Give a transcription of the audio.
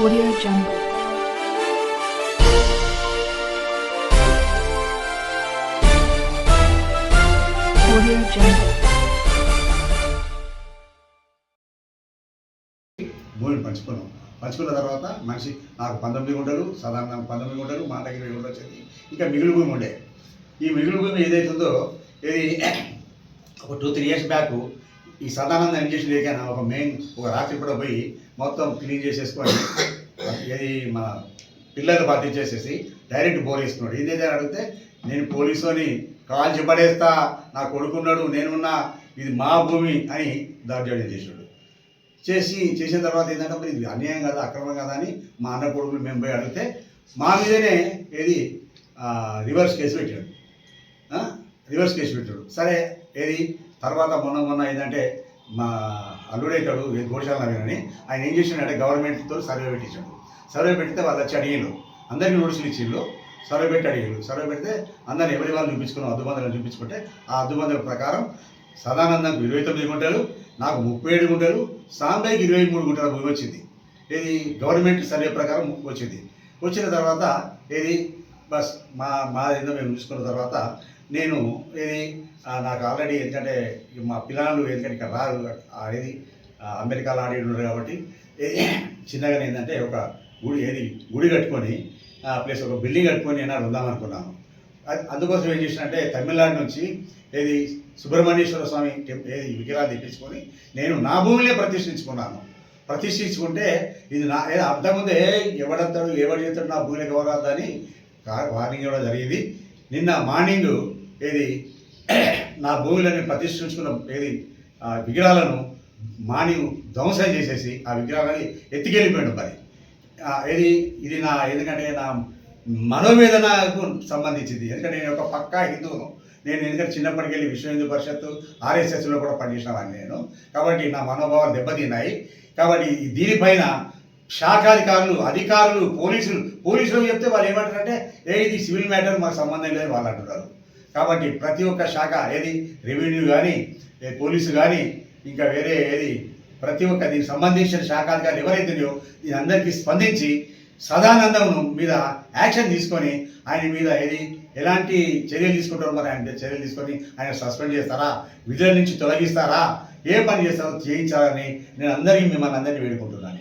Audio Jungle. Audio Jungle. భూమిని పంచుకున్న తర్వాత మనిషి నాకు 19 గుంటలు, సాధారణ 19 గుంటలు, మా దగ్గర 20 గుంటలు వచ్చింది. ఇంకా మిగులు భూమి ఉండే. ఈ మిగులు భూమి ఏదైతుందో ఇది ఒక 2-3 ఇయర్స్ బ్యాక్ ఈ సదానంద ఇంజక్షన్ లేక ఒక రాత్రి కూడా పోయి మొత్తం క్లీన్ చేసేసుకొని ఇది మన పిల్లలు బాధించేసేసి డైరెక్ట్ బోర్ వేసుకున్నాడు. ఇదేదో అడిగితే నేను పోలీసుని కాల్ చెప్పడేస్తా, నా కొడుకున్నాడు, నేనున్నా, ఇది మా భూమి అని దౌర్జన్యం చేసాడు. చేసిన తర్వాత ఏంటంటే మరి ఇది అన్యాయం కదా, అక్రమం కదా అని మా అన్న కొడుకులు మేము పోయి అడిగితే మా మీదనే ఏది రివర్స్ కేసు పెట్టాడు. సరే ఏది తర్వాత మొన్న ఏంటంటే మా అల్లుడైతాడు గోశాల అని ఆయన ఏం చేసిండే గవర్నమెంట్తో సర్వే పెట్టించాడు. సర్వే పెడితే వాళ్ళు వచ్చి అడిగారు, అందరికీ నోటీసులు ఇచ్చిళ్ళు. సర్వే పెడితే అందరిని ఎవరి వాళ్ళు చూపించుకున్నాం, అద్దుబందులను చూపించుకుంటే ఆ అద్దుబందుల ప్రకారం సదానందంకు 29 గుంటలు, నాకు 37 గుంటలు, సాంబయ్యకి 23 గుంటల భూమి వచ్చింది. ఇది గవర్నమెంట్ సర్వే ప్రకారం వచ్చిన తర్వాత ఏది బస్ మాదేందో మేము చూసుకున్న తర్వాత నేను ఏది నాకు ఆల్రెడీ ఎందుకంటే మా పిల్లలు ఎందుకంటే ఇక్కడ రారు, ఏది అమెరికాలో ఆడి ఉన్నారు కాబట్టి చిన్నగా ఏంటంటే ఒక గుడి కట్టుకొని ప్లస్ ఒక బిల్డింగ్ కట్టుకొని నేను ఉందామనుకున్నాను. అందుకోసం ఏం చేసినంటే తమిళనాడు నుంచి ఏది సుబ్రహ్మణ్యేశ్వర స్వామి ఏది విగ్రహాలు తెప్పించుకొని నేను నా భూమిలో ప్రతిష్ఠించుకుంటే ఇది నా ఏదో అంతకుముందే ఎవడంతాడు ఎవరు చేస్తాడు నా భూమిలోకి ఎవరద్దని వార్నింగ్ ఇవ్వడం జరిగింది. నిన్న మార్నింగ్ ఏది నా భూమిలోని ప్రతిష్ఠించుకున్న ఏది విగ్రహాలను మార్నింగ్ ధ్వంసం చేసేసి ఆ విగ్రహాలని ఎత్తికెళ్ళిపోయాడు. మరి ఇది నా ఎందుకంటే నా మనోవేదనకు సంబంధించింది. ఎందుకంటే నేను ఒక పక్కా హిందువును. నేను ఎందుకంటే చిన్నప్పటికి వెళ్ళి విశ్వ హిందూ పరిషత్తు RSSలో కూడా పనిచేసిన వాడిని నేను. కాబట్టి నా మనోభావాలు దెబ్బతిన్నాయి. కాబట్టి దీనిపైన అధికారులు పోలీసులు చెప్తే వాళ్ళు ఏమంటారంటే ఇది సివిల్ మ్యాటర్, మాకు సంబంధం లేదు వాళ్ళు అంటున్నారు. కాబట్టి ప్రతి ఒక్క శాఖ ఏది రెవెన్యూ కానీ పోలీసు కానీ ఇంకా వేరే ప్రతి ఒక్క దీనికి సంబంధించిన శాఖాధికారులు ఎవరైతున్నాయో దీని అందరికీ స్పందించి సదానందం మీద యాక్షన్ తీసుకొని ఆయన మీద ఎలాంటి చర్యలు తీసుకుంటారో మరి ఆయన చర్యలు తీసుకొని ఆయన సస్పెండ్ చేస్తారా, విధుల నుంచి తొలగిస్తారా, ఏ పని చేస్తారో చేయించాలని నేను మిమ్మల్ని అందరినీ వేడుకుంటున్నాను.